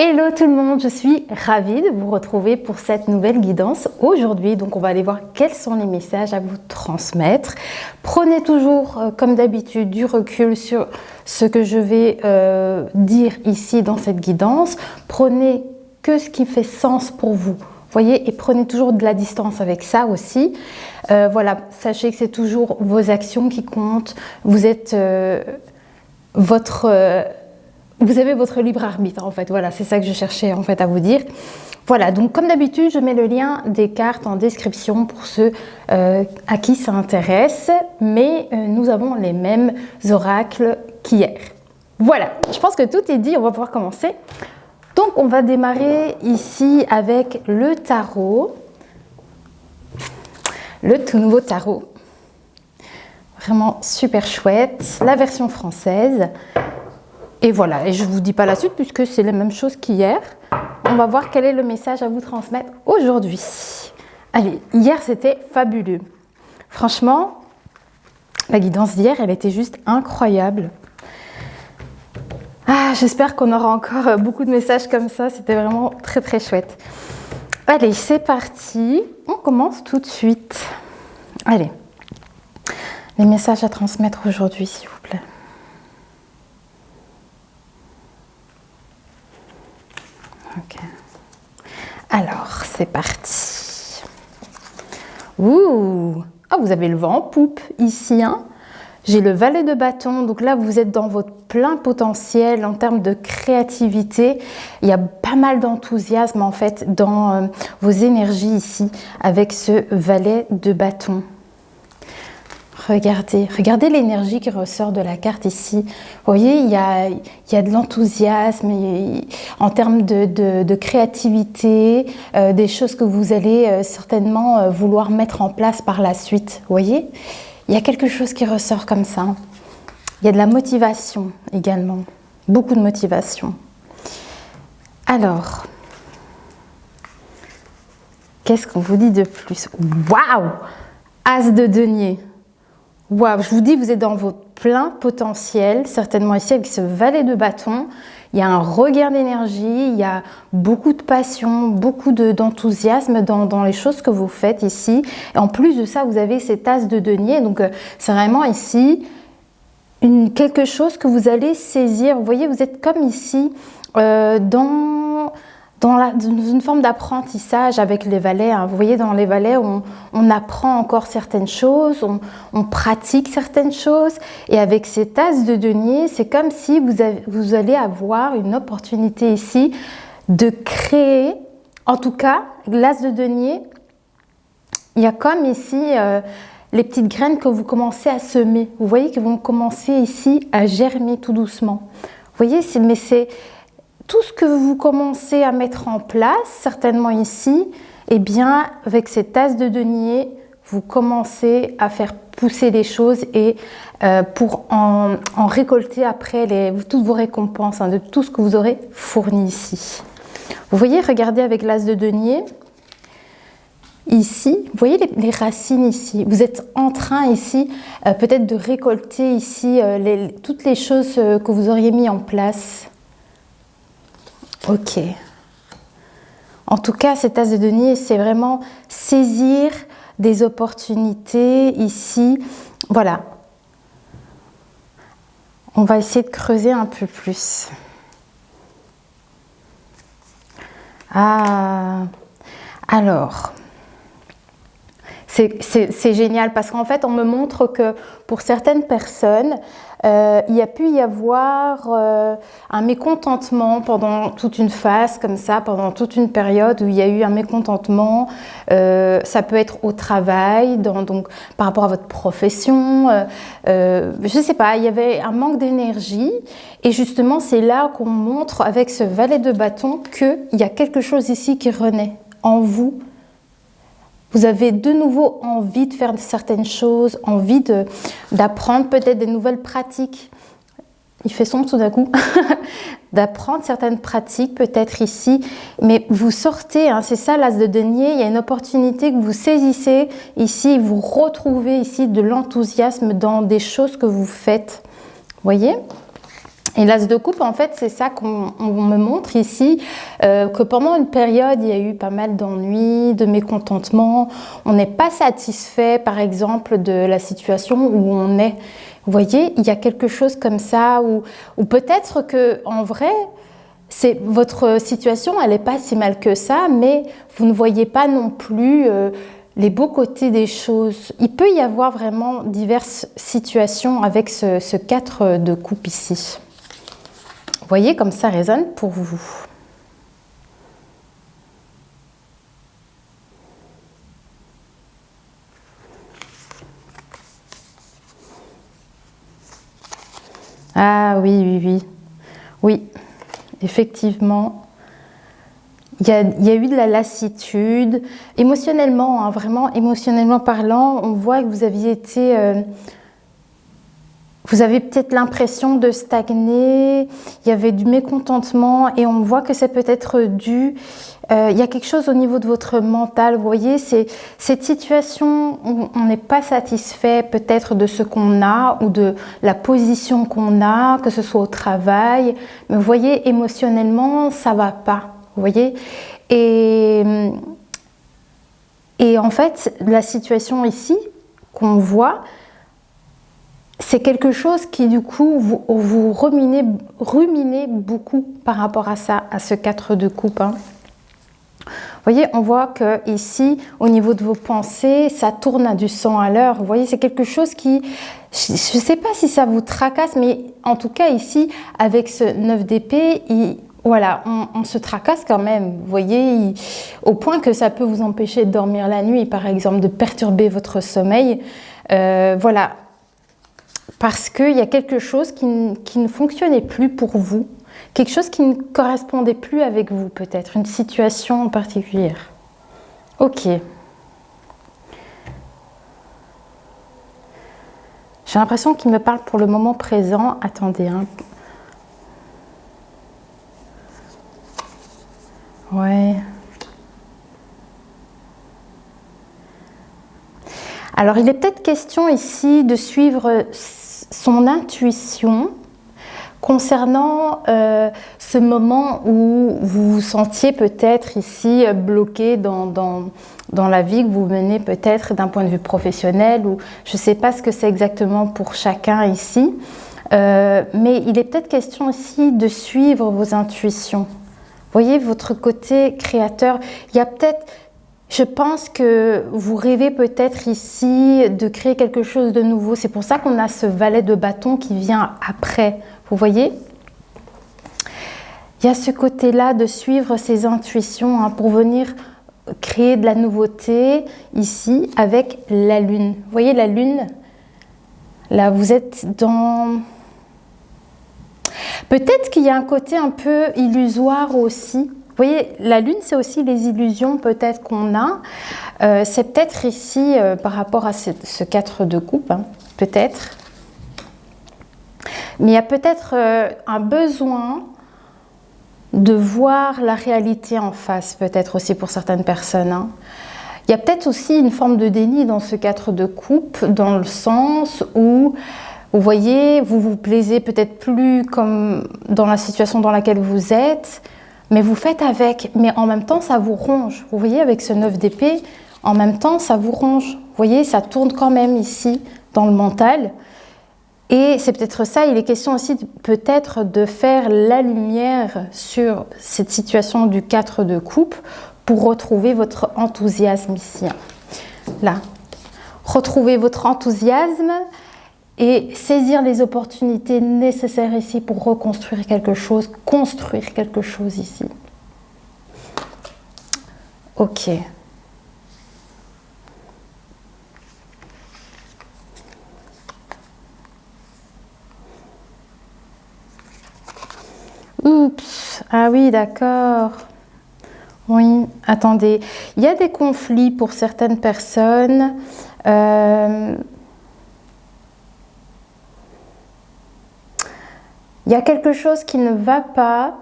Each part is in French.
Hello tout le monde, je suis ravie de vous retrouver pour cette nouvelle guidance. Aujourd'hui, donc on va aller voir quels sont les messages à vous transmettre. Prenez toujours, comme d'habitude, du recul sur ce que je vais dire ici dans cette guidance. Prenez que ce qui fait sens pour vous. Voyez, et prenez toujours de la distance avec ça aussi. Voilà, sachez que c'est toujours vos actions qui comptent. Vous êtes vous avez votre libre arbitre en fait, voilà, c'est ça que je cherchais en fait à vous dire. Voilà, donc comme d'habitude, je mets le lien des cartes en description pour ceux à qui ça intéresse, mais nous avons les mêmes oracles qu'hier. Voilà, je pense que tout est dit, on va pouvoir commencer. Donc on va démarrer ici avec le tarot, le tout nouveau tarot. Vraiment super chouette, la version française. Et voilà, et je ne vous dis pas la suite puisque c'est la même chose qu'hier. On va voir quel est le message à vous transmettre aujourd'hui. Allez, hier c'était fabuleux. Franchement, la guidance d'hier, elle était juste incroyable. Ah, j'espère qu'on aura encore beaucoup de messages comme ça. C'était vraiment très très chouette. Allez, c'est parti. On commence tout de suite. Allez, les messages à transmettre aujourd'hui, s'il vous plaît. Ok. Alors, c'est parti. Ouh! Ah, vous avez le vent en poupe ici, hein? J'ai le valet de bâton, donc là vous êtes dans votre plein potentiel en termes de créativité. Il y a pas mal d'enthousiasme en fait dans vos énergies ici avec ce valet de bâton. Regardez l'énergie qui ressort de la carte ici. Vous voyez, il y a de l'enthousiasme en termes de créativité, des choses que vous allez certainement vouloir mettre en place par la suite. Vous voyez, il y a quelque chose qui ressort comme ça. Il y a de la motivation également, beaucoup de motivation. Alors, qu'est-ce qu'on vous dit de plus? Waouh! As de denier. Waouh, je vous dis, vous êtes dans votre plein potentiel, certainement ici avec ce valet de bâton. Il y a un regain d'énergie, il y a beaucoup de passion, beaucoup d'enthousiasme dans les choses que vous faites ici. Et en plus de ça, vous avez cet as de denier. Donc, c'est vraiment ici quelque chose que vous allez saisir. Vous voyez, vous êtes comme ici dans une forme d'apprentissage avec les valets. Hein. Vous voyez, dans les valets, on apprend encore certaines choses, on pratique certaines choses. Et avec cet as de denier, c'est comme si vous allez avoir une opportunité ici de créer, en tout cas, l'as de denier, il y a comme ici les petites graines que vous commencez à semer. Vous voyez qu'elles vont commencer ici à germer tout doucement. Vous voyez, mais c'est tout ce que vous commencez à mettre en place, certainement ici, eh bien, avec cet as de denier, vous commencez à faire pousser les choses et pour en récolter après toutes vos récompenses, hein, de tout ce que vous aurez fourni ici. Vous voyez, regardez avec l'as de denier, ici, vous voyez les racines ici, vous êtes en train ici peut-être de récolter ici toutes les choses que vous auriez mis en place. Ok. En tout cas, cet as de denier, c'est vraiment saisir des opportunités ici. Voilà. On va essayer de creuser un peu plus. Ah. Alors. C'est génial parce qu'en fait, on me montre que pour certaines personnes, il y a pu y avoir un mécontentement pendant toute une phase comme ça, pendant toute une période où il y a eu un mécontentement. Ça peut être au travail, donc par rapport à votre profession. Je ne sais pas, il y avait un manque d'énergie. Et justement, c'est là qu'on montre avec ce valet de bâton qu'il y a quelque chose ici qui renaît en vous. Vous avez de nouveau envie de faire certaines choses, envie d'apprendre peut-être des nouvelles pratiques. Il fait sombre tout d'un coup. D'apprendre certaines pratiques peut-être ici. Mais vous sortez, hein, c'est ça l'as de denier, il y a une opportunité que vous saisissez ici, vous retrouvez ici de l'enthousiasme dans des choses que vous faites. Vous voyez ? Et l'as de coupe, en fait, c'est ça qu'on me montre ici, que pendant une période, il y a eu pas mal d'ennuis, de mécontentement. On n'est pas satisfait, par exemple, de la situation où on est. Vous voyez, il y a quelque chose comme ça, ou peut-être que en vrai, votre situation, elle n'est pas si mal que ça, mais vous ne voyez pas non plus les beaux côtés des choses. Il peut y avoir vraiment diverses situations avec ce 4 de coupe ici. Vous voyez comme ça résonne pour vous. Ah oui, oui, oui. Oui, effectivement. Il y a eu de la lassitude. Émotionnellement, hein, vraiment émotionnellement parlant, on voit que vous aviez été... vous avez peut-être l'impression de stagner, il y avait du mécontentement et on voit que c'est peut-être dû, il y a quelque chose au niveau de votre mental, vous voyez, c'est cette situation où on n'est pas satisfait peut-être de ce qu'on a ou de la position qu'on a, que ce soit au travail, mais vous voyez, émotionnellement, ça va pas, vous voyez, et en fait, la situation ici qu'on voit, c'est quelque chose qui, du coup, vous ruminez beaucoup par rapport à ça, à ce 4 de coupe. Hein. Vous voyez, on voit que ici, au niveau de vos pensées, ça tourne à du 100 à l'heure. Vous voyez, c'est quelque chose qui, je ne sais pas si ça vous tracasse, mais en tout cas ici, avec ce 9 d'épée, voilà, on se tracasse quand même, vous voyez, au point que ça peut vous empêcher de dormir la nuit, par exemple, de perturber votre sommeil. Voilà. Parce qu'il y a quelque chose qui ne fonctionnait plus pour vous, quelque chose qui ne correspondait plus avec vous peut-être, une situation en particulier. Ok. J'ai l'impression qu'il me parle pour le moment présent. Attendez. Hein. Ouais. Alors, il est peut-être question ici de suivre son intuition concernant ce moment où vous vous sentiez peut-être ici bloqué dans la vie que vous menez peut-être d'un point de vue professionnel ou je ne sais pas ce que c'est exactement pour chacun ici, mais il est peut-être question ici de suivre vos intuitions. Vous voyez, votre côté créateur, il y a peut-être... Je pense que vous rêvez peut-être ici de créer quelque chose de nouveau. C'est pour ça qu'on a ce valet de bâton qui vient après. Vous voyez? Il y a ce côté-là de suivre ses intuitions hein, pour venir créer de la nouveauté ici avec la lune. Vous voyez la lune? Là, vous êtes dans... Peut-être qu'il y a un côté un peu illusoire aussi. Vous voyez, la lune, c'est aussi les illusions peut-être qu'on a. C'est peut-être ici, par rapport à ce 4 de coupe, hein, peut-être. Mais il y a peut-être un besoin de voir la réalité en face, peut-être aussi pour certaines personnes. Hein. Il y a peut-être aussi une forme de déni dans ce 4 de coupe, dans le sens où... Vous voyez, vous vous plaisez peut-être plus comme dans la situation dans laquelle vous êtes, mais vous faites avec. Mais en même temps, ça vous ronge. Vous voyez, avec ce 9 d'épée, en même temps, ça vous ronge. Vous voyez, ça tourne quand même ici, dans le mental. Et c'est peut-être ça, il est question aussi peut-être de faire la lumière sur cette situation du 4 de coupe pour retrouver votre enthousiasme ici. Là, retrouvez votre enthousiasme et saisir les opportunités nécessaires ici pour reconstruire quelque chose, construire quelque chose ici. Ok. Oups, ah oui, d'accord. Oui, attendez. Il y a des conflits pour certaines personnes. Il y a quelque chose qui ne va pas,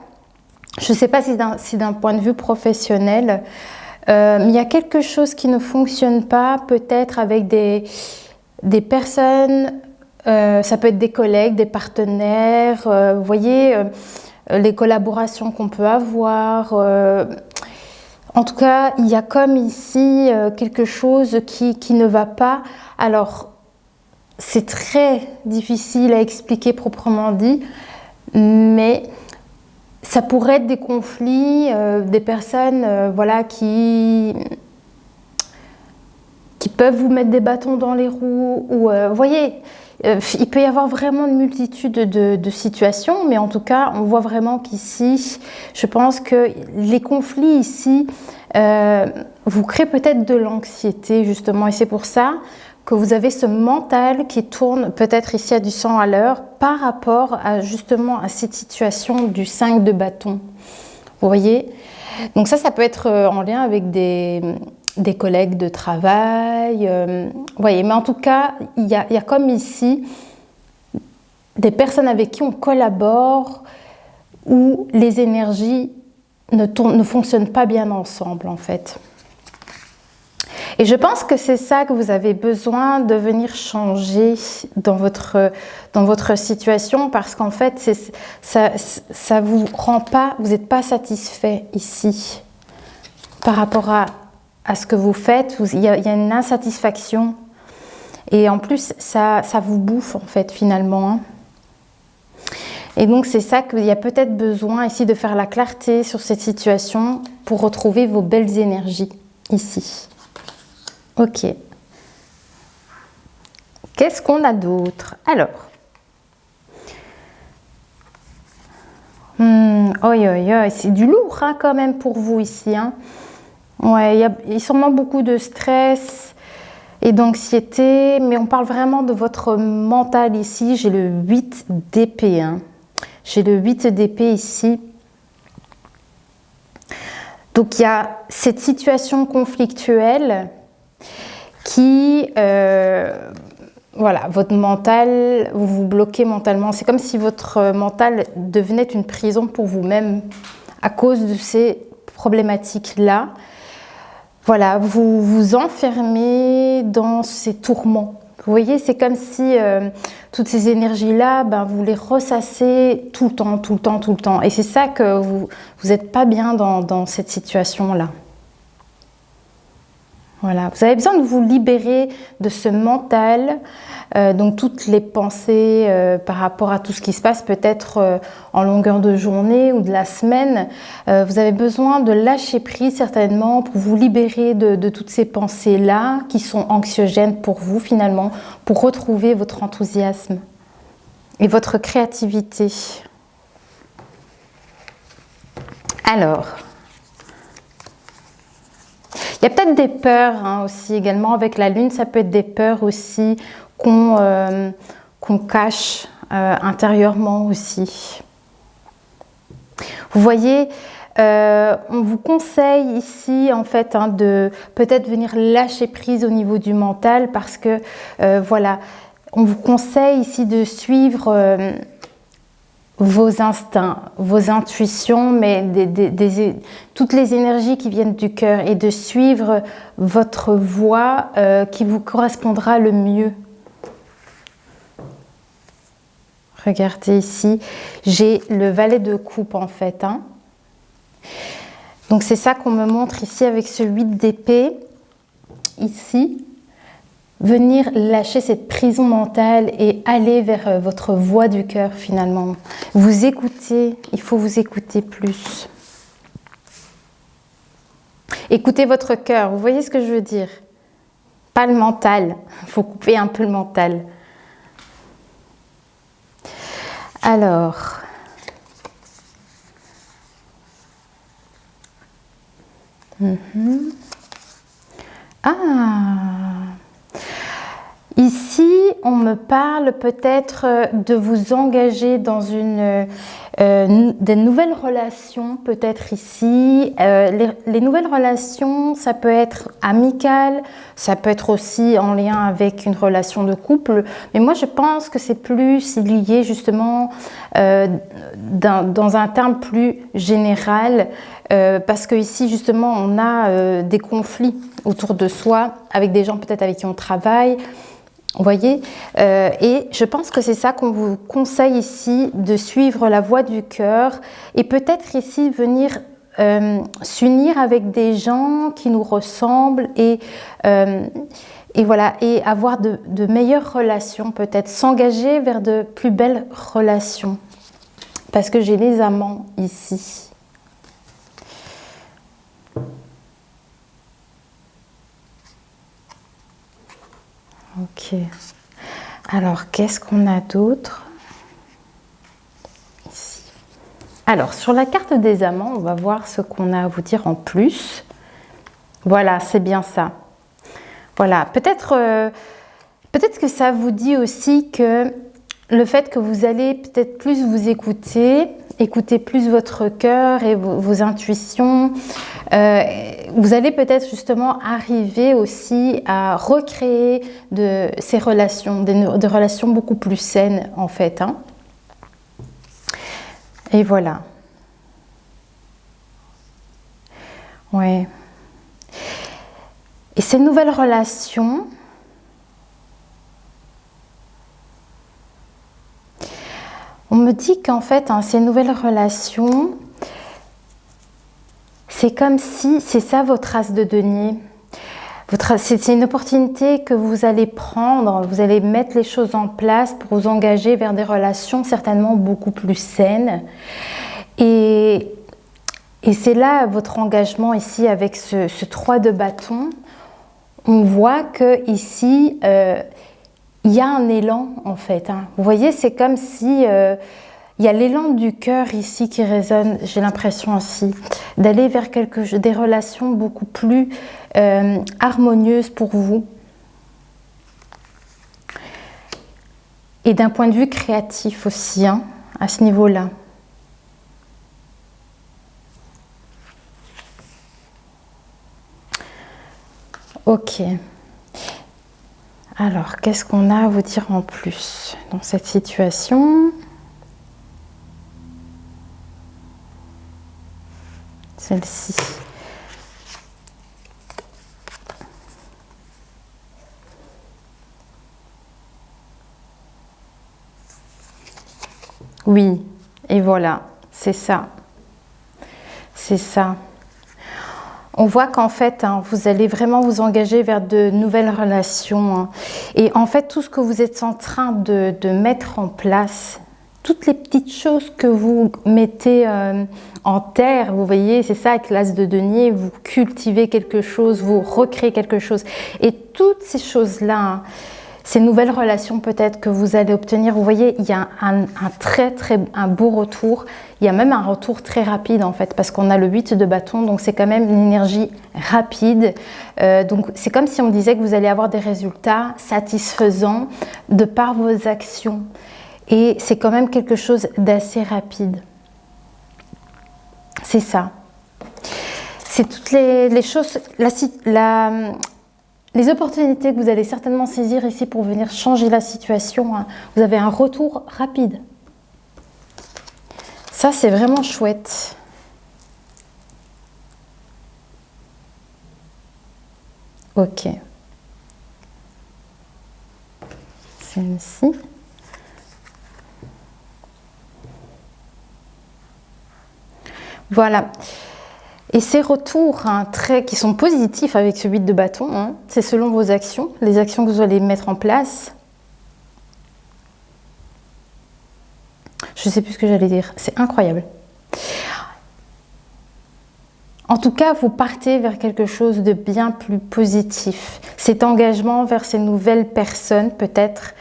je ne sais pas si d'un point de vue professionnel, mais il y a quelque chose qui ne fonctionne pas, peut-être avec des personnes ça peut être des collègues, des partenaires, vous voyez, les collaborations qu'on peut avoir. En tout cas, il y a comme ici quelque chose qui ne va pas. Alors, c'est très difficile à expliquer proprement dit, mais ça pourrait être des conflits, des personnes voilà, qui peuvent vous mettre des bâtons dans les roues. Ou, vous voyez, il peut y avoir vraiment une multitude de situations, mais en tout cas, on voit vraiment qu'ici, je pense que les conflits ici vous créent peut-être de l'anxiété, justement, et c'est pour ça que vous avez ce mental qui tourne peut-être ici à du 100 à l'heure par rapport à justement à cette situation du 5 de bâton. Vous voyez? Donc ça peut être en lien avec des collègues de travail. Vous voyez, mais en tout cas, il y a comme ici des personnes avec qui on collabore où les énergies ne fonctionnent pas bien ensemble en fait. Et je pense que c'est ça que vous avez besoin de venir changer dans votre situation parce qu'en fait, ça vous rend pas, vous n'êtes pas satisfait ici par rapport à ce que vous faites. Il y a une insatisfaction et en plus, ça vous bouffe en fait finalement. Hein. Et donc, c'est ça qu'il y a peut-être besoin ici de faire la clarté sur cette situation pour retrouver vos belles énergies ici. Ok. Qu'est-ce qu'on a d'autre? Alors. C'est du lourd hein, quand même pour vous ici. Hein. Ouais, il y a sûrement beaucoup de stress et d'anxiété, mais on parle vraiment de votre mental ici. J'ai le 8 d'épée. Hein. J'ai le 8 d'épée ici. Donc, il y a cette situation conflictuelle qui, voilà, votre mental, vous vous bloquez mentalement. C'est comme si votre mental devenait une prison pour vous-même à cause de ces problématiques-là. Voilà, vous vous enfermez dans ces tourments. Vous voyez, c'est comme si toutes ces énergies-là, vous les ressassez tout le temps, tout le temps, tout le temps. Et c'est ça que vous n'êtes pas bien dans cette situation-là. Voilà, vous avez besoin de vous libérer de ce mental, donc toutes les pensées par rapport à tout ce qui se passe peut-être en longueur de journée ou de la semaine. Vous avez besoin de lâcher prise certainement pour vous libérer de toutes ces pensées-là qui sont anxiogènes pour vous finalement, pour retrouver votre enthousiasme et votre créativité. Alors... il y a peut-être des peurs hein, aussi également avec la lune, ça peut être des peurs aussi qu'on cache intérieurement aussi. Vous voyez, on vous conseille ici en fait hein, de peut-être venir lâcher prise au niveau du mental parce que voilà, on vous conseille ici de suivre vos instincts, vos intuitions, mais toutes les énergies qui viennent du cœur et de suivre votre voie qui vous correspondra le mieux. Regardez ici, j'ai le valet de coupe en fait. Hein. Donc c'est ça qu'on me montre ici avec ce 8 d'épée. Ici, venir lâcher cette prison mentale et aller vers votre voix du cœur finalement. Vous écoutez, il faut vous écouter plus. Écoutez votre cœur, vous voyez ce que je veux dire? Pas le mental, il faut couper un peu le mental. Alors... Ici, on me parle peut-être de vous engager dans des nouvelles relations, peut-être ici. Les nouvelles relations, ça peut être amical, ça peut être aussi en lien avec une relation de couple. Mais moi, je pense que c'est plus lié justement dans un terme plus général. Parce que ici, justement, on a des conflits autour de soi avec des gens peut-être avec qui on travaille. Vous voyez, et je pense que c'est ça qu'on vous conseille ici, de suivre la voie du cœur et peut-être ici venir s'unir avec des gens qui nous ressemblent et voilà, et avoir de meilleures relations, peut-être s'engager vers de plus belles relations. Parce que j'ai les amants ici. Ok. Alors, qu'est-ce qu'on a d'autre ici? Alors, sur la carte des amants, on va voir ce qu'on a à vous dire en plus. Voilà, c'est bien ça. Voilà, peut-être que ça vous dit aussi que le fait que vous allez peut-être plus vous écouter plus votre cœur et vos intuitions, vous allez peut-être justement arriver aussi à recréer ces relations, des relations beaucoup plus saines en fait. Hein. Et voilà. Ouais. Et ces nouvelles relations, on me dit qu'en fait, hein, ces nouvelles relations, c'est comme si, c'est ça votre as de denier. C'est une opportunité que vous allez prendre, vous allez mettre les choses en place pour vous engager vers des relations certainement beaucoup plus saines. Et c'est là votre engagement ici avec ce 3 de bâton. On voit que ici, il y a un élan en fait. Hein. Vous voyez, c'est comme si il y a l'élan du cœur ici qui résonne, j'ai l'impression aussi, d'aller vers des relations beaucoup plus harmonieuses pour vous. Et d'un point de vue créatif aussi, hein, à ce niveau-là. Ok. Alors, qu'est-ce qu'on a à vous dire en plus dans cette situation? Celle-ci. Oui, et voilà, c'est ça. C'est ça. On voit qu'en fait, hein, vous allez vraiment vous engager vers de nouvelles relations. Hein. Et en fait, tout ce que vous êtes en train de mettre en place, toutes les petites choses que vous mettez en terre, vous voyez, c'est ça avec l'as de denier, vous cultivez quelque chose, vous recréez quelque chose. Et toutes ces choses-là, hein, ces nouvelles relations peut-être que vous allez obtenir, vous voyez, il y a un beau retour. Il y a même un retour très rapide en fait, parce qu'on a le 8 de bâton, donc c'est quand même une énergie rapide. Donc c'est comme si on disait que vous allez avoir des résultats satisfaisants de par vos actions. Et c'est quand même quelque chose d'assez rapide. C'est ça. C'est toutes les choses, les opportunités que vous allez certainement saisir ici pour venir changer la situation. Hein. Vous avez un retour rapide. Ça, c'est vraiment chouette. Ok. Celle-ci. Voilà. Et ces retours hein, qui sont positifs avec ce 8 de bâton, hein, c'est selon vos actions, les actions que vous allez mettre en place. Je ne sais plus ce que j'allais dire. C'est incroyable. En tout cas, vous partez vers quelque chose de bien plus positif. Cet engagement vers ces nouvelles personnes, peut-être.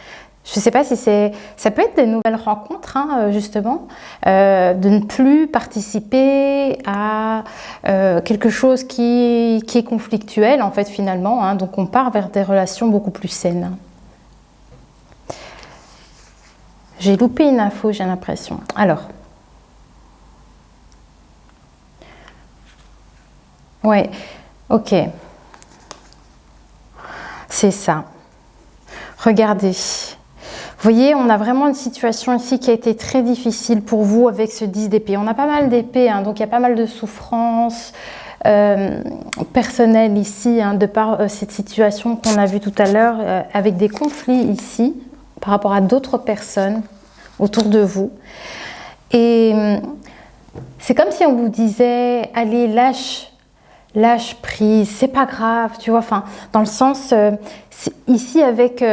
Je ne sais pas si ça peut être des nouvelles rencontres, hein, justement, de ne plus participer à quelque chose qui est conflictuel, en fait, finalement. Hein, donc, on part vers des relations beaucoup plus saines. J'ai loupé une info, j'ai l'impression. Alors. Ouais, ok. C'est ça. Regardez. voyez, on a vraiment une situation ici qui a été très difficile pour vous avec ce 10 d'épée. On a pas mal d'épées, hein, donc il y a pas mal de souffrances personnelles ici, hein, de par cette situation qu'on a vue tout à l'heure, avec des conflits ici, par rapport à d'autres personnes autour de vous. Et c'est comme si on vous disait, allez, lâche prise, c'est pas grave, tu vois, enfin, dans le sens, ici avec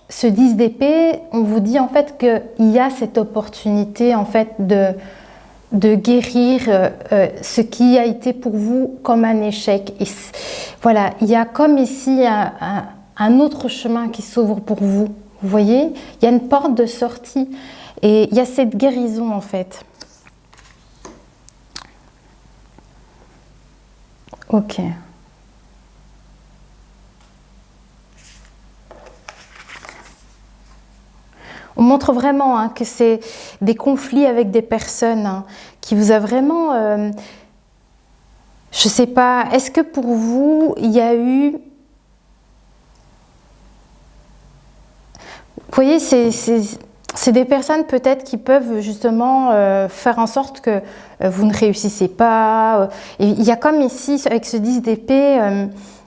ce 10 d'épée, on vous dit en fait qu'il y a cette opportunité en fait de guérir ce qui a été pour vous comme un échec. Et voilà, il y a comme ici un autre chemin qui s'ouvre pour vous. Vous voyez, il y a une porte de sortie et il y a cette guérison en fait. Ok. On montre vraiment hein, que c'est des conflits avec des personnes hein, qui vous a vraiment... je ne sais pas, est-ce que pour vous, il y a eu... Vous voyez, c'est des personnes peut-être qui peuvent justement faire en sorte que vous ne réussissez pas. Il y a comme ici, avec ce 10 d'épée,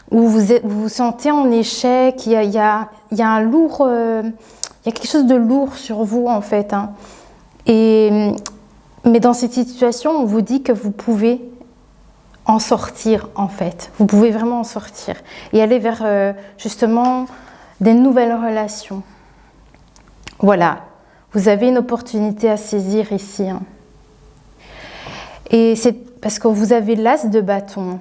où vous vous sentez en échec, il y a un lourd... il y a quelque chose de lourd sur vous en fait. Hein. Mais dans cette situation, on vous dit que vous pouvez en sortir en fait. Vous pouvez vraiment en sortir et aller vers justement des nouvelles relations. Voilà, vous avez une opportunité à saisir ici. Hein. Et c'est parce que vous avez l'as de bâton.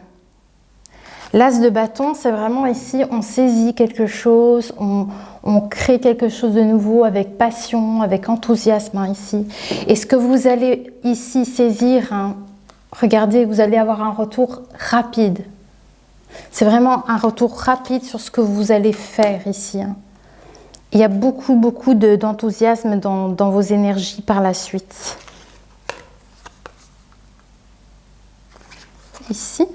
L'as de bâton, c'est vraiment ici, on saisit quelque chose, on crée quelque chose de nouveau avec passion, avec enthousiasme hein, ici. Et ce que vous allez ici saisir, hein, regardez, vous allez avoir un retour rapide. C'est vraiment un retour rapide sur ce que vous allez faire ici. Hein. Il y a beaucoup d'enthousiasme dans vos énergies par la suite. Ici,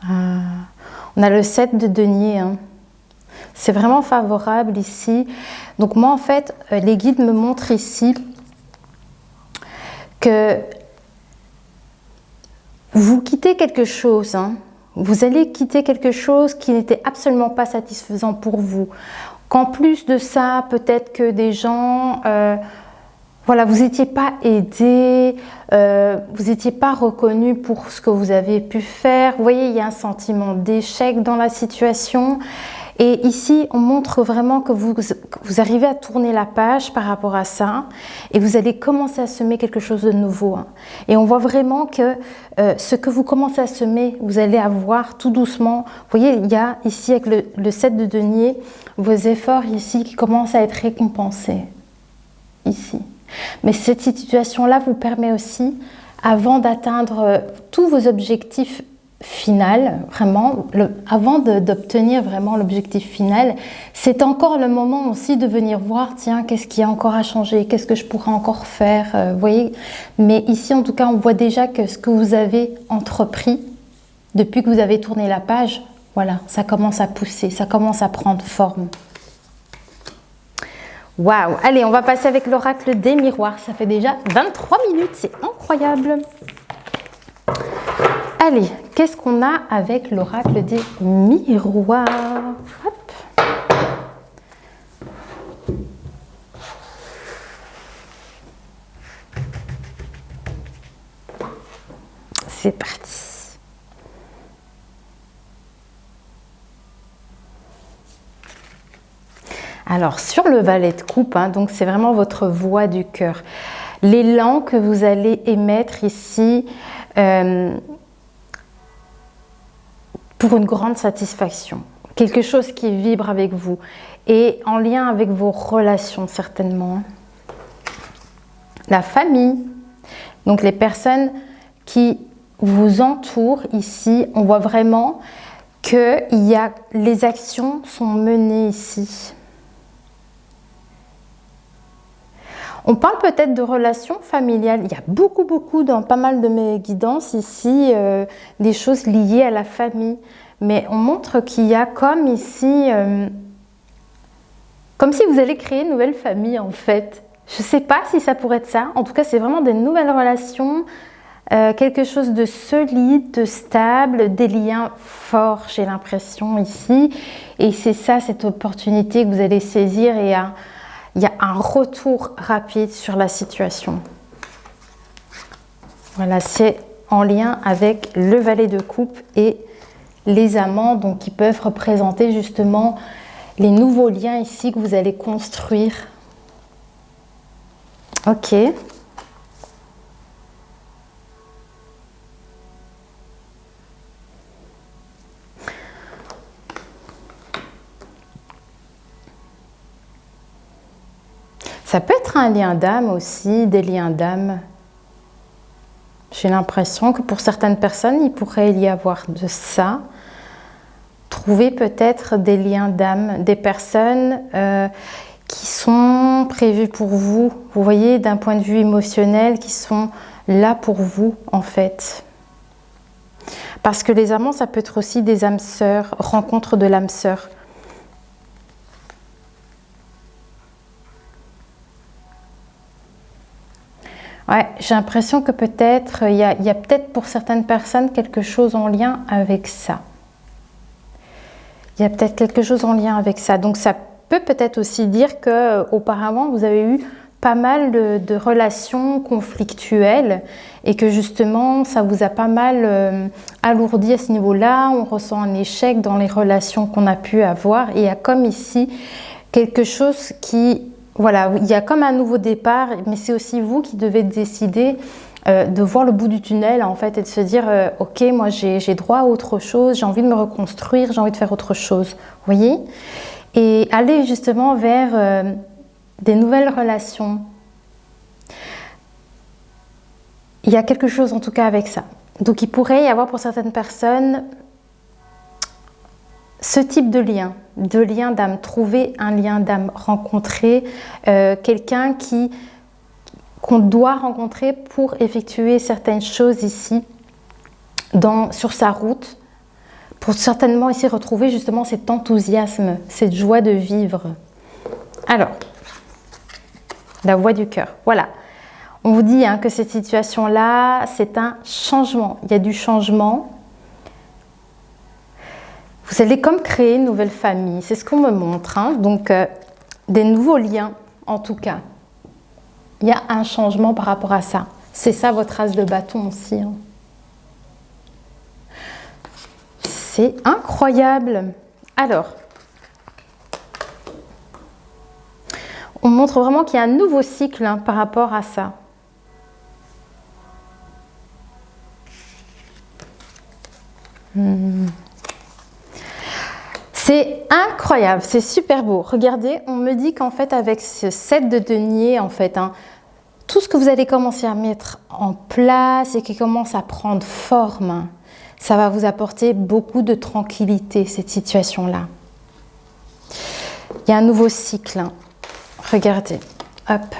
on a le 7 de denier. Hein. C'est vraiment favorable ici. Donc moi, en fait, les guides me montrent ici que vous quittez quelque chose. Hein. Vous allez quitter quelque chose qui n'était absolument pas satisfaisant pour vous. Qu'en plus de ça, peut-être que des gens... voilà, vous n'étiez pas aidé, vous n'étiez pas reconnu pour ce que vous avez pu faire. Vous voyez, il y a un sentiment d'échec dans la situation. Et ici, on montre vraiment que vous arrivez à tourner la page par rapport à ça. Et vous allez commencer à semer quelque chose de nouveau. Hein. Et on voit vraiment que ce que vous commencez à semer, vous allez avoir tout doucement. Vous voyez, il y a ici avec le 7 de denier, vos efforts ici qui commencent à être récompensés. Ici. Mais cette situation-là vous permet aussi, avant d'atteindre tous vos objectifs finaux, vraiment, avant d'obtenir vraiment l'objectif final, c'est encore le moment aussi de venir voir, tiens, qu'est-ce qu'il y a encore à changer, qu'est-ce que je pourrais encore faire, vous voyez. Mais ici, en tout cas, on voit déjà que ce que vous avez entrepris, depuis que vous avez tourné la page, voilà, ça commence à pousser, ça commence à prendre forme. Waouh! Allez, on va passer avec l'oracle des miroirs. Ça fait déjà 23 minutes, c'est incroyable. Allez, qu'est-ce qu'on a avec l'oracle des miroirs? Hop. C'est parti. Alors, sur le valet de coupe, hein, donc c'est vraiment votre voix du cœur. L'élan que vous allez émettre ici pour une grande satisfaction. Quelque chose qui vibre avec vous et en lien avec vos relations certainement. La famille, donc les personnes qui vous entourent ici, on voit vraiment que les actions sont menées ici. On parle peut-être de relations familiales. Il y a beaucoup dans pas mal de mes guidances ici, des choses liées à la famille. Mais on montre qu'il y a comme ici Comme si vous allez créer une nouvelle famille en fait. Je ne sais pas si ça pourrait être ça. En tout cas, c'est vraiment des nouvelles relations, quelque chose de solide, de stable, des liens forts, j'ai l'impression ici. Et c'est ça, cette opportunité que vous allez saisir et il y a un retour rapide sur la situation. Voilà, c'est en lien avec le valet de coupe et les amants, donc qui peuvent représenter justement les nouveaux liens ici que vous allez construire. Ok. Ça peut être un lien d'âme aussi, des liens d'âme. J'ai l'impression que pour certaines personnes, il pourrait y avoir de ça. Trouver peut-être des liens d'âme, des personnes qui sont prévues pour vous. Vous voyez, d'un point de vue émotionnel, qui sont là pour vous en fait. Parce que les amants, ça peut être aussi des âmes sœurs, rencontre de l'âme sœur. Ouais, j'ai l'impression que peut-être, il y a peut-être pour certaines personnes quelque chose en lien avec ça. Il y a peut-être quelque chose en lien avec ça. Donc ça peut peut-être aussi dire qu'auparavant, vous avez eu pas mal de relations conflictuelles et que justement, ça vous a pas mal alourdi à ce niveau-là. On ressent un échec dans les relations qu'on a pu avoir. Et il y a comme ici quelque chose qui... Voilà, il y a comme un nouveau départ, mais c'est aussi vous qui devez décider de voir le bout du tunnel en fait et de se dire ok, moi j'ai droit à autre chose, j'ai envie de me reconstruire, j'ai envie de faire autre chose, vous voyez, et aller justement vers des nouvelles relations. Il y a quelque chose en tout cas avec ça. Donc il pourrait y avoir pour certaines personnes ce type de lien d'âme, trouver un lien d'âme, rencontrer quelqu'un qu'on doit rencontrer pour effectuer certaines choses ici sur sa route, pour certainement ici retrouver justement cet enthousiasme, cette joie de vivre. Alors, la voix du cœur, voilà. On vous dit que cette situation-là, c'est un changement, il y a du changement. Vous allez comme créer une nouvelle famille, c'est ce qu'on me montre. Donc, des nouveaux liens, en tout cas. Il y a un changement par rapport à ça. C'est ça votre as de bâton aussi. C'est incroyable. Alors, on montre vraiment qu'il y a un nouveau cycle par rapport à ça. C'est incroyable, c'est super beau. Regardez, on me dit qu'en fait avec ce 7 de denier, en fait, tout ce que vous allez commencer à mettre en place et qui commence à prendre forme, ça va vous apporter beaucoup de tranquillité, cette situation-là. Il y a un nouveau cycle. Regardez, hop.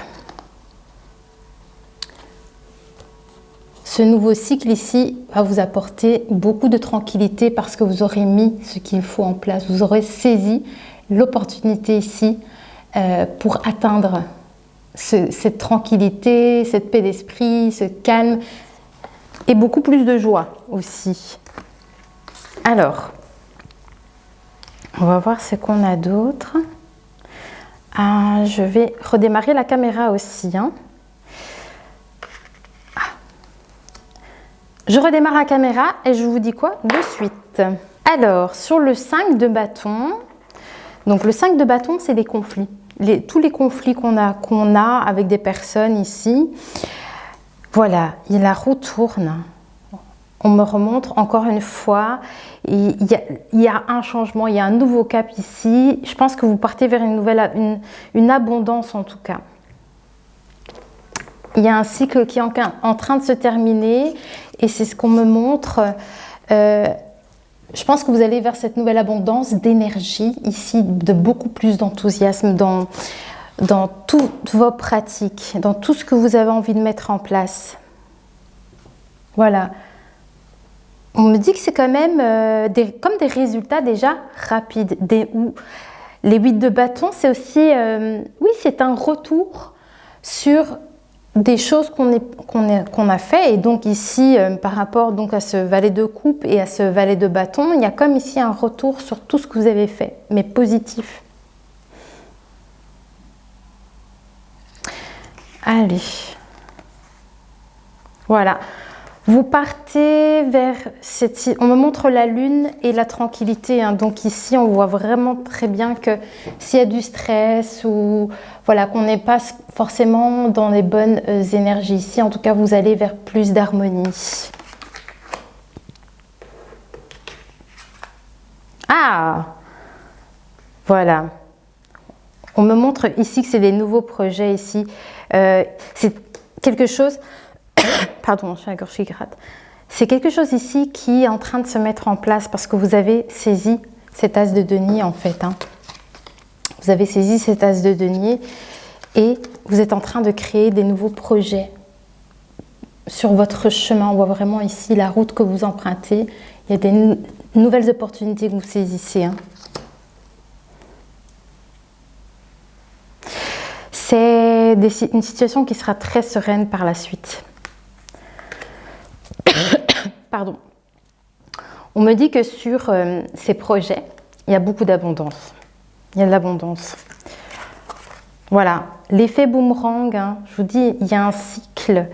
Ce nouveau cycle ici va vous apporter beaucoup de tranquillité parce que vous aurez mis ce qu'il faut en place. Vous aurez saisi l'opportunité ici pour atteindre cette tranquillité, cette paix d'esprit, ce calme et beaucoup plus de joie aussi. Alors, on va voir ce qu'on a d'autre. Je vais redémarrer la caméra aussi. Je redémarre la caméra et je vous dis quoi de suite. Alors, sur le 5 de bâton, donc le 5 de bâton, c'est les conflits. Tous les conflits qu'on a avec des personnes ici. Voilà, la roue tourne. On me remontre encore une fois. Il y a un changement, il y a un nouveau cap ici. Je pense que vous partez vers une abondance en tout cas. Il y a un cycle qui est en train de se terminer et c'est ce qu'on me montre. Je pense que vous allez vers cette nouvelle abondance d'énergie ici, de beaucoup plus d'enthousiasme dans toutes vos pratiques, dans tout ce que vous avez envie de mettre en place. Voilà. On me dit que c'est quand même comme des résultats déjà rapides, où Les 8 de bâton, c'est aussi, oui, c'est un retour sur des choses qu'on a fait. Et donc ici, par rapport donc, à ce valet de coupe et à ce valet de bâton, il y a comme ici un retour sur tout ce que vous avez fait, mais positif. Allez. Voilà. Vous partez vers cette... On me montre la lune et la tranquillité. Hein. Donc ici, on voit vraiment très bien que s'il y a du stress ou voilà, qu'on n'est pas forcément dans les bonnes énergies ici, en tout cas, vous allez vers plus d'harmonie. Ah! Voilà. On me montre ici que c'est des nouveaux projets ici. C'est quelque chose... Pardon, je suis à la gorge qui gratte. C'est quelque chose ici qui est en train de se mettre en place parce que vous avez saisi cet as de denier en fait. Hein. Vous avez saisi cet as de denier et vous êtes en train de créer des nouveaux projets sur votre chemin. On voit vraiment ici la route que vous empruntez. Il y a des nouvelles opportunités que vous saisissez. Hein. C'est une situation qui sera très sereine par la suite. Pardon. On me dit que sur ces projets, il y a beaucoup d'abondance. Il y a de l'abondance. Voilà. L'effet boomerang, hein, je vous dis, il y a un cycle.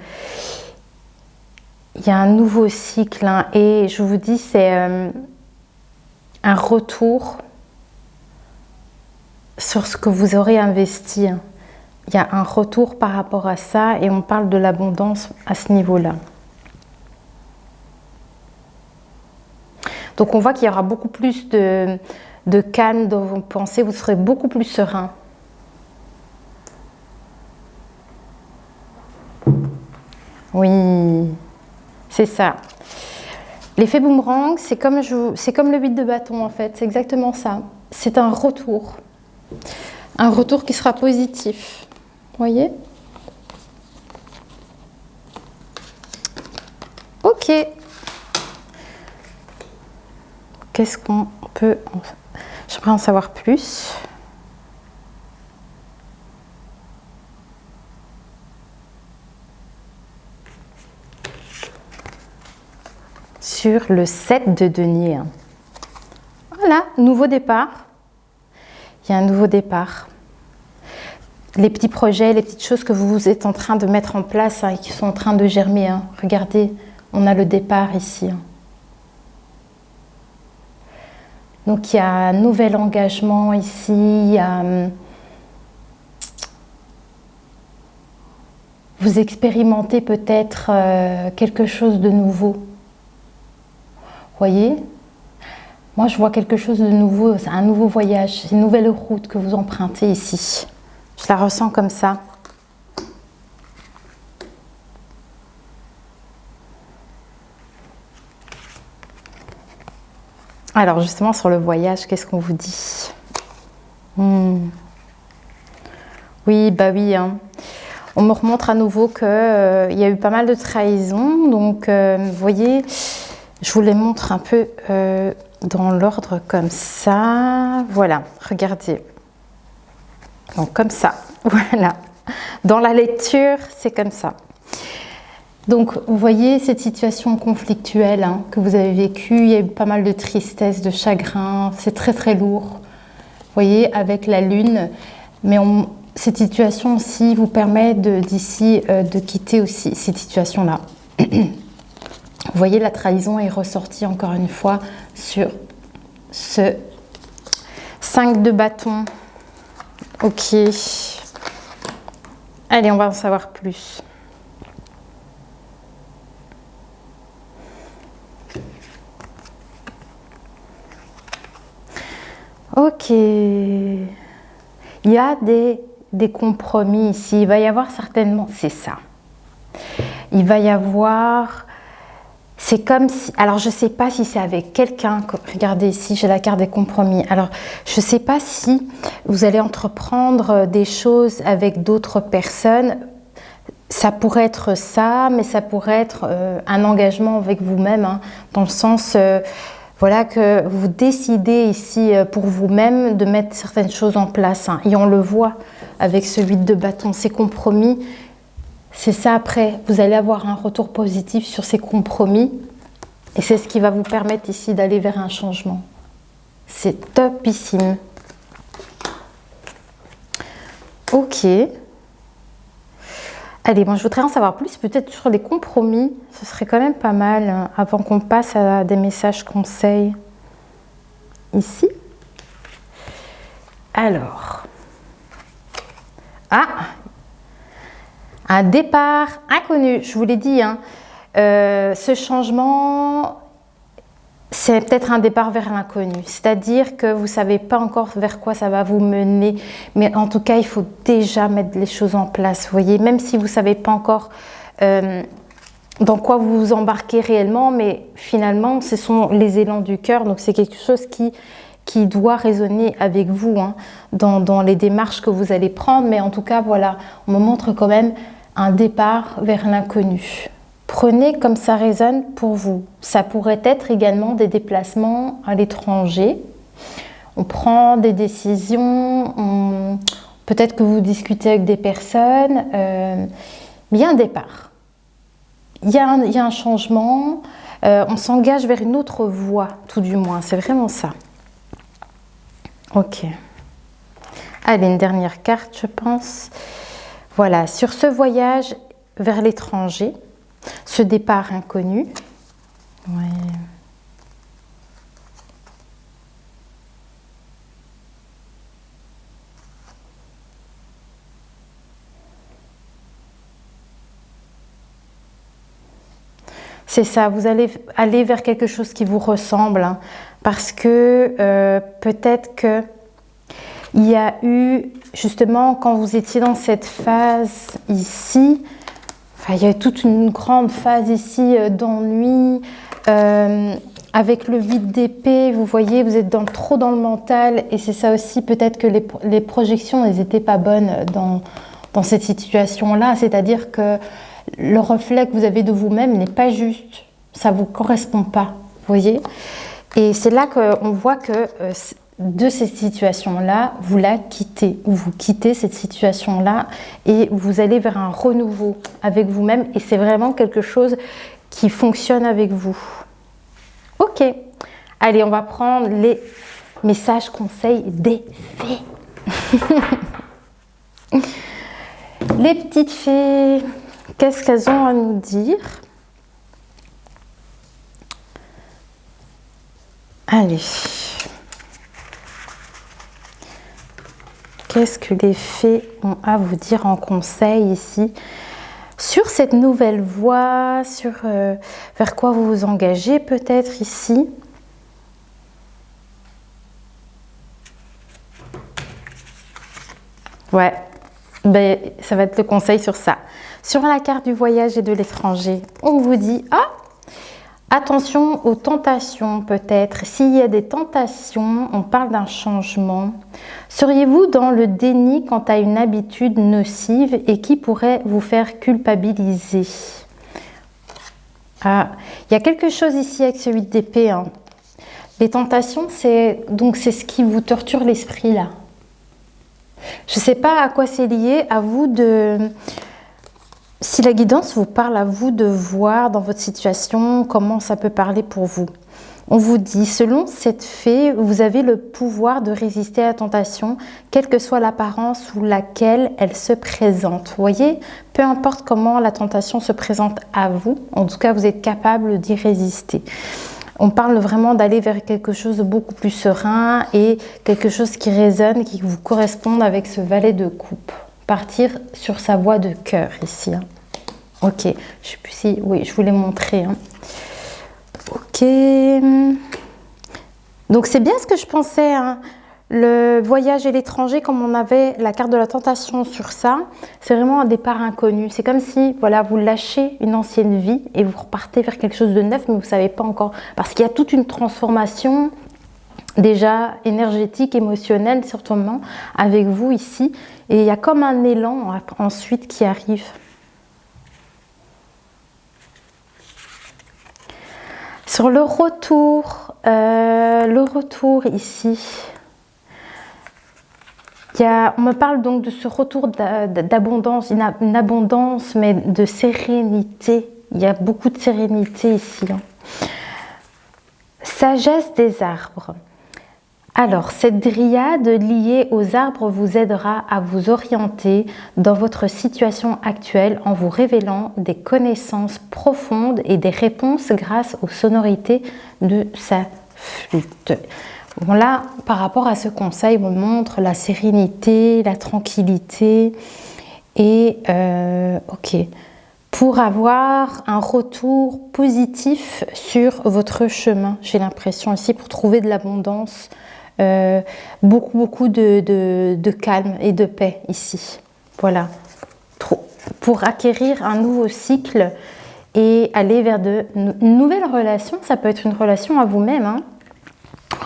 Il y a un nouveau cycle. Hein, et je vous dis, c'est un retour sur ce que vous aurez investi. Hein. Il y a un retour par rapport à ça et on parle de l'abondance à ce niveau-là. Donc on voit qu'il y aura beaucoup plus de calme dans vos pensées, vous serez beaucoup plus serein. Oui, c'est ça. L'effet boomerang, c'est comme le 8 de bâton en fait, c'est exactement ça. C'est un retour qui sera positif. Vous voyez? Ok. Qu'est-ce qu'on peut... J'aimerais en savoir plus. Sur le 7 de denier. Voilà, nouveau départ. Il y a un nouveau départ. Les petits projets, les petites choses que vous êtes en train de mettre en place, hein, qui sont en train de germer. Hein. Regardez, on a le départ ici. Hein. Donc il y a un nouvel engagement ici, il y a, vous expérimentez peut-être quelque chose de nouveau. Vous voyez? Moi je vois quelque chose de nouveau, c'est un nouveau voyage, c'est une nouvelle route que vous empruntez ici. Je la ressens comme ça. Alors justement sur le voyage, qu'est-ce qu'on vous dit? Oui, bah oui. Hein. On me remontre à nouveau qu'il y a eu pas mal de trahisons. Donc vous voyez, je vous les montre un peu dans l'ordre comme ça. Voilà, regardez. Donc comme ça, voilà. Dans la lecture, c'est comme ça. Donc, vous voyez cette situation conflictuelle hein, que vous avez vécue, il y a eu pas mal de tristesse, de chagrin, c'est très très lourd. Vous voyez, avec la lune, mais cette situation aussi vous permet d'ici de quitter aussi cette situation-là. Vous voyez, la trahison est ressortie encore une fois sur ce 5 de bâton. Ok. Allez, on va en savoir plus. Ok, il y a des compromis ici, il va y avoir certainement, c'est ça, il va y avoir, c'est comme si, alors je ne sais pas si c'est avec quelqu'un, regardez ici j'ai la carte des compromis, alors je ne sais pas si vous allez entreprendre des choses avec d'autres personnes, ça pourrait être ça, mais ça pourrait être un engagement avec vous-même, hein, dans le sens... Voilà que vous décidez ici pour vous-même de mettre certaines choses en place. Hein. Et on le voit avec ce 8 de bâton, ces compromis. C'est ça après, vous allez avoir un retour positif sur ces compromis. Et c'est ce qui va vous permettre ici d'aller vers un changement. C'est topissime. Ok. Allez, bon, je voudrais en savoir plus, peut-être sur les compromis. Ce serait quand même pas mal, hein, avant qu'on passe à des messages conseils. Ici. Alors. Ah! Un départ inconnu, je vous l'ai dit. Hein. Ce changement, c'est peut-être un départ vers l'inconnu. C'est-à-dire que vous ne savez pas encore vers quoi ça va vous mener. Mais en tout cas, il faut déjà mettre les choses en place. Vous voyez, même si vous ne savez pas encore dans quoi vous vous embarquez réellement. Mais finalement, ce sont les élans du cœur. Donc, c'est quelque chose qui doit résonner avec vous hein, dans les démarches que vous allez prendre. Mais en tout cas, voilà, on me montre quand même un départ vers l'inconnu. Prenez comme ça résonne pour vous. Ça pourrait être également des déplacements à l'étranger. On prend des décisions, peut-être que vous discutez avec des personnes, mais il y a un départ. Il y a un changement, on s'engage vers une autre voie, tout du moins. C'est vraiment ça. Ok. Allez, une dernière carte, je pense. Voilà, sur ce voyage vers l'étranger, ce départ inconnu. Ouais. C'est ça, vous allez aller vers quelque chose qui vous ressemble, hein, parce que peut-être que il y a eu, justement, quand vous étiez dans cette phase ici, enfin, il y a eu toute une grande phase ici d'ennui, avec le 8 d'épée, vous voyez, vous êtes trop dans le mental, et c'est ça aussi, peut-être que les projections, elles n'étaient pas bonnes dans cette situation-là, c'est-à-dire que le reflet que vous avez de vous-même n'est pas juste, ça ne vous correspond pas, vous voyez. Et c'est là qu'on voit que de cette situation-là, vous la quittez, ou vous quittez cette situation-là et vous allez vers un renouveau avec vous-même et c'est vraiment quelque chose qui fonctionne avec vous. Ok, allez, on va prendre les messages conseils des fées. Les petites fées, qu'est-ce qu'elles ont à nous dire? Allez. Qu'est-ce que les fées ont à vous dire en conseil ici sur cette nouvelle voie, sur vers quoi vous vous engagez peut-être ici? Ouais, ben, ça va être le conseil sur ça. Sur la carte du voyage et de l'étranger, on vous dit, ah, attention aux tentations peut-être. S'il y a des tentations, on parle d'un changement. Seriez-vous dans le déni quant à une habitude nocive et qui pourrait vous faire culpabiliser? Ah, il y a quelque chose ici avec ce 8 d'épée. Hein. Les tentations, c'est ce qui vous torture l'esprit là. Je ne sais pas à quoi c'est lié, à vous de... Si la guidance vous parle, à vous de voir dans votre situation comment ça peut parler pour vous. On vous dit, selon cette fée, vous avez le pouvoir de résister à la tentation, quelle que soit l'apparence sous laquelle elle se présente. Vous voyez, peu importe comment la tentation se présente à vous, en tout cas, vous êtes capable d'y résister. On parle vraiment d'aller vers quelque chose de beaucoup plus serein et quelque chose qui résonne, qui vous corresponde avec ce valet de coupe. Partir sur sa voie de cœur ici. Hein. Ok, je ne sais plus si... Oui, je vous l'ai montré. Hein. Ok. Donc c'est bien ce que je pensais. Hein. Le voyage et l'étranger, comme on avait la carte de la tentation sur ça, c'est vraiment un départ inconnu. C'est comme si voilà, vous lâchez une ancienne vie et vous repartez vers quelque chose de neuf, mais vous ne savez pas encore. Parce qu'il y a toute une transformation déjà énergétique, émotionnelle, certainement, avec vous ici. Et il y a comme un élan ensuite qui arrive. Sur le retour ici, on me parle donc de ce retour d'abondance, une abondance, mais de sérénité. Il y a beaucoup de sérénité ici. Hein. Sagesse des arbres. Alors, cette dryade liée aux arbres vous aidera à vous orienter dans votre situation actuelle en vous révélant des connaissances profondes et des réponses grâce aux sonorités de sa flûte. Bon, là, par rapport à ce conseil, on montre la sérénité, la tranquillité et ok, pour avoir un retour positif sur votre chemin. J'ai l'impression ici pour trouver de l'abondance. Beaucoup de calme et de paix ici. Voilà. Pour acquérir un nouveau cycle et aller vers de nouvelles relations. Ça peut être une relation à vous-même. Hein.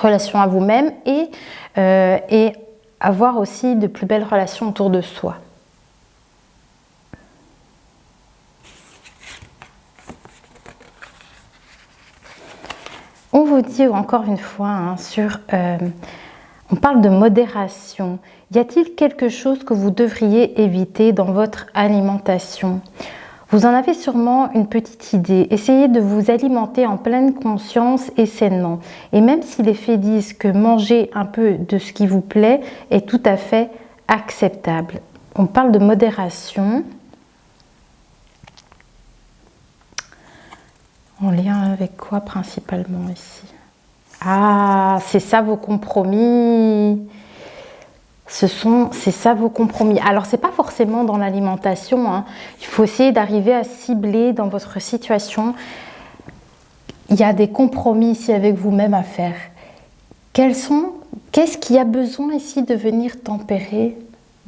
Relation à vous-même et avoir aussi de plus belles relations autour de soi. On vous dit encore une fois hein, on parle de modération. Y a-t-il quelque chose que vous devriez éviter dans votre alimentation? Vous en avez sûrement une petite idée. Essayez de vous alimenter en pleine conscience et sainement. Et même si les faits disent que manger un peu de ce qui vous plaît est tout à fait acceptable. On parle de modération. En lien avec quoi principalement ici? Ah, c'est ça vos compromis. C'est ça vos compromis. Alors, c'est pas forcément dans l'alimentation. Hein. Il faut essayer d'arriver à cibler dans votre situation. Il y a des compromis ici avec vous-même à faire. Qu'est-ce qui a besoin ici de venir tempérer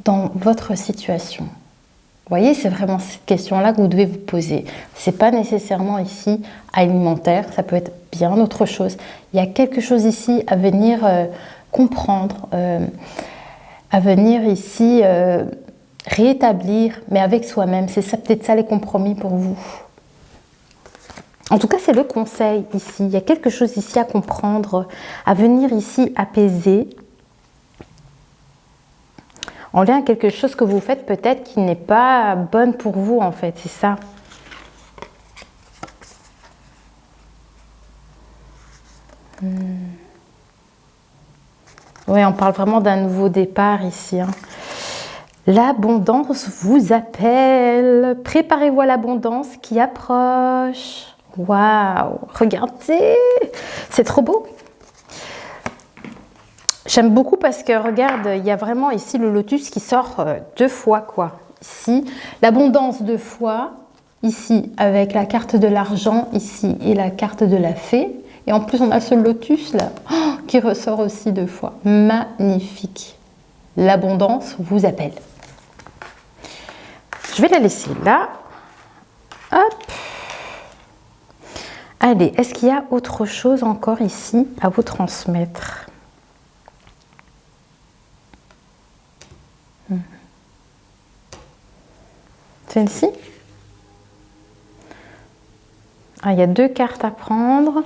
dans votre situation? Vous voyez, c'est vraiment cette question-là que vous devez vous poser. Ce n'est pas nécessairement ici alimentaire, ça peut être bien autre chose. Il y a quelque chose ici à venir comprendre, à venir ici rétablir, mais avec soi-même. C'est peut-être ça les compromis pour vous. En tout cas, c'est le conseil ici. Il y a quelque chose ici à comprendre, à venir ici apaiser. En lien à quelque chose que vous faites peut-être qui n'est pas bonne pour vous en fait, c'est ça. Oui, on parle vraiment d'un nouveau départ ici. Hein. L'abondance vous appelle. Préparez-vous à l'abondance qui approche. Waouh, regardez, c'est trop beau. J'aime beaucoup parce que, regarde, il y a vraiment ici le lotus qui sort 2 fois, quoi. Ici, l'abondance 2 fois, ici, avec la carte de l'argent, ici, et la carte de la fée. Et en plus, on a ce lotus, là, qui ressort aussi 2 fois. Magnifique. L'abondance vous appelle. Je vais la laisser là. Hop. Allez, est-ce qu'il y a autre chose encore ici à vous transmettre ? Celle-ci. Ah, il y a 2 cartes à prendre.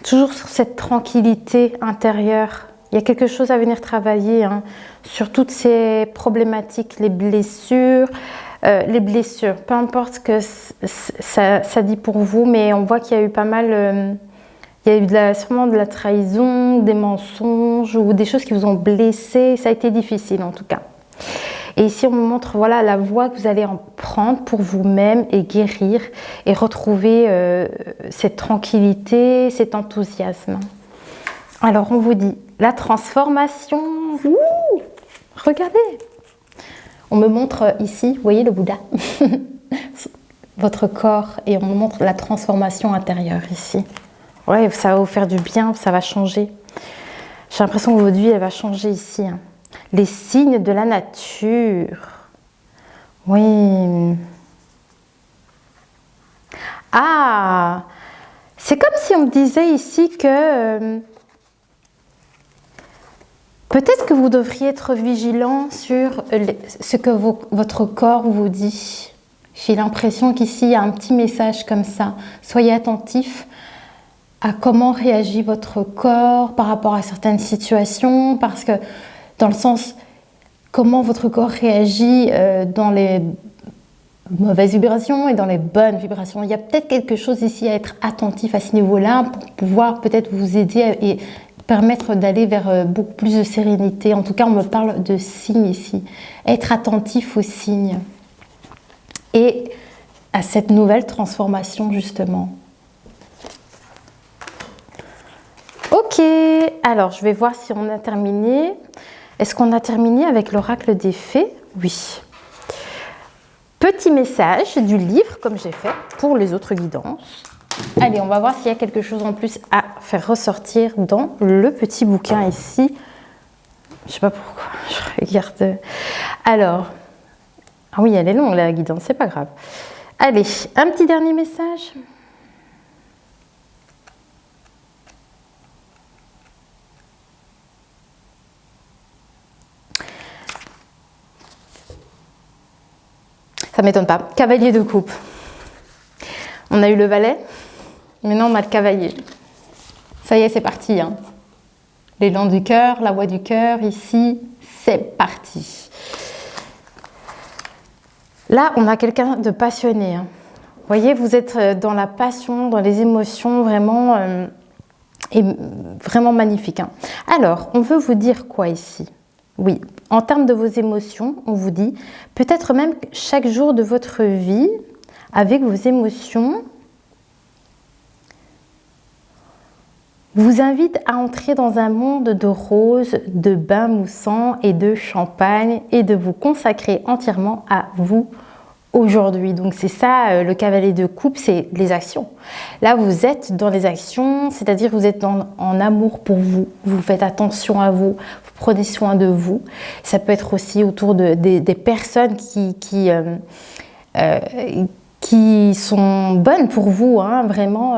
Toujours sur cette tranquillité intérieure. Il y a quelque chose à venir travailler hein, sur toutes ces problématiques, les blessures, peu importe ce que ça dit pour vous, mais on voit qu'il y a eu pas mal, il y a eu sûrement de la trahison, des mensonges ou des choses qui vous ont blessé. Ça a été difficile en tout cas. Et ici, on vous montre voilà, la voie que vous allez en prendre pour vous-même et guérir et retrouver cette tranquillité, cet enthousiasme. Alors, on vous dit la transformation. Ouh, regardez. On me montre ici, vous voyez le Bouddha, votre corps, et on me montre la transformation intérieure ici. Ouais, ça va vous faire du bien, ça va changer. J'ai l'impression que votre vie, elle va changer ici. Hein. Les signes de la nature. Oui. Ah, c'est comme si on me disait ici que peut-être que vous devriez être vigilant sur ce que votre corps vous dit. J'ai l'impression qu'ici, il y a un petit message comme ça. Soyez attentifs à comment réagit votre corps par rapport à certaines situations, parce que dans le sens comment votre corps réagit dans les mauvaises vibrations et dans les bonnes vibrations. Il y a peut-être quelque chose ici à être attentif à ce niveau-là pour pouvoir peut-être vous aider et permettre d'aller vers beaucoup plus de sérénité. En tout cas, on me parle de signes ici. Être attentif aux signes et à cette nouvelle transformation justement. Ok, alors je vais voir si on a terminé. Est-ce qu'on a terminé avec l'oracle des fées? Oui. Petit message du livre, comme j'ai fait pour les autres guidances. Allez, on va voir s'il y a quelque chose en plus à faire ressortir dans le petit bouquin ici. Je sais pas pourquoi, je regarde. Alors, ah oui, elle est longue la guidance, c'est pas grave. Allez, un petit dernier message. Ça m'étonne pas. Cavalier de coupe. On a eu le valet. Maintenant, on a le cavalier. Ça y est, c'est parti. Hein. L'élan du cœur, la voix du cœur, ici, c'est parti. Là, on a quelqu'un de passionné. Hein. Vous voyez, vous êtes dans la passion, dans les émotions, vraiment, et vraiment magnifique. Hein. Alors, on veut vous dire quoi ici? Oui, en termes de vos émotions, on vous dit, peut-être même chaque jour de votre vie, avec vos émotions, vous invite à entrer dans un monde de roses, de bains moussants et de champagne et de vous consacrer entièrement à vous aujourd'hui. Donc c'est ça, le cavalier de coupe, c'est les actions. Là, vous êtes dans les actions, c'est-à-dire vous êtes en amour pour vous. Vous faites attention à vous, vous prenez soin de vous. Ça peut être aussi autour des personnes qui sont bonnes pour vous, hein, vraiment.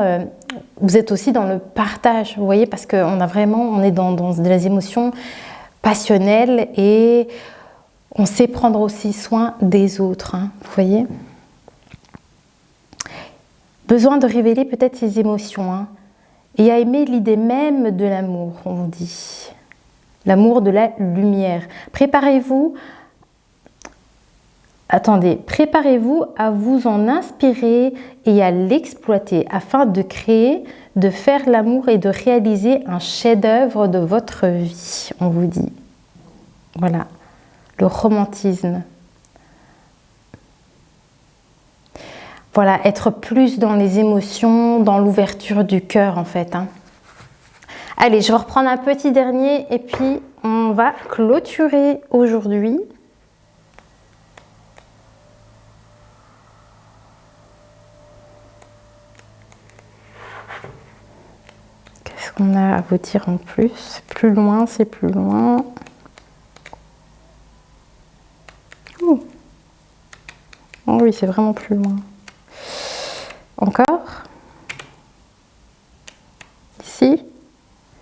Vous êtes aussi dans le partage, vous voyez, parce on est dans des émotions passionnelles et on sait prendre aussi soin des autres, hein, vous voyez. Besoin de révéler peut-être ses émotions, hein, et à aimer l'idée même de l'amour, on vous dit. L'amour de la lumière. Préparez-vous à vous en inspirer et à l'exploiter afin de créer, de faire l'amour et de réaliser un chef-d'œuvre de votre vie, on vous dit. Voilà, le romantisme. Voilà, être plus dans les émotions, dans l'ouverture du cœur en fait. Hein. Allez, je vais reprendre un petit dernier et puis on va clôturer aujourd'hui. Qu'est-ce qu'on a à vous dire en plus? C'est plus loin, c'est plus loin. Oh oui, c'est vraiment plus loin. Encore. Ici.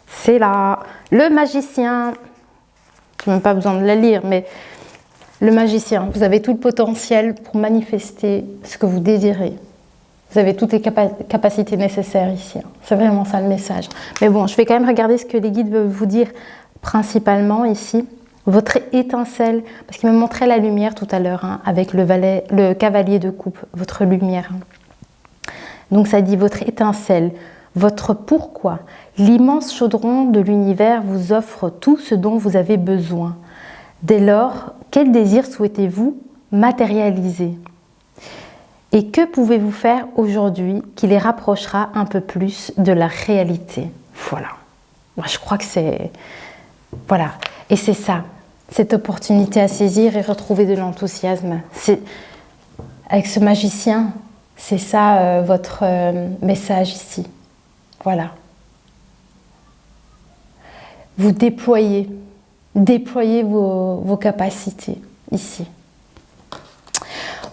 C'est là. Le magicien. Je n'ai même pas besoin de la lire, mais le magicien. Vous avez tout le potentiel pour manifester ce que vous désirez. Vous avez toutes les capacités nécessaires ici. C'est vraiment ça le message. Mais bon, je vais quand même regarder ce que les guides veulent vous dire principalement ici. Votre étincelle, parce qu'il me montrait la lumière tout à l'heure, hein, avec le cavalier de coupe, votre lumière. Donc ça dit votre étincelle, votre pourquoi. L'immense chaudron de l'univers vous offre tout ce dont vous avez besoin. Dès lors, quel désir souhaitez-vous matérialiser? Et que pouvez-vous faire aujourd'hui qui les rapprochera un peu plus de la réalité? Voilà. Moi, je crois que c'est... Voilà. Et c'est ça, cette opportunité à saisir et retrouver de l'enthousiasme. Avec ce magicien, c'est ça votre message ici. Voilà. Vous déployez vos capacités ici.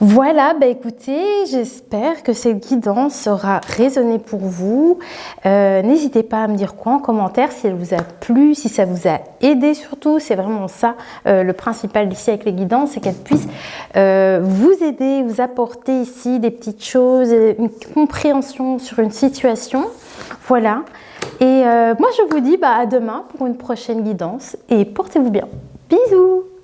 Voilà, bah écoutez, j'espère que cette guidance aura résonné pour vous. N'hésitez pas à me dire quoi en commentaire, si elle vous a plu, si ça vous a aidé surtout. C'est vraiment ça le principal ici avec les guidances, c'est qu'elles puissent vous aider, vous apporter ici des petites choses, une compréhension sur une situation. Voilà. Et moi, je vous dis à demain pour une prochaine guidance et portez-vous bien. Bisous!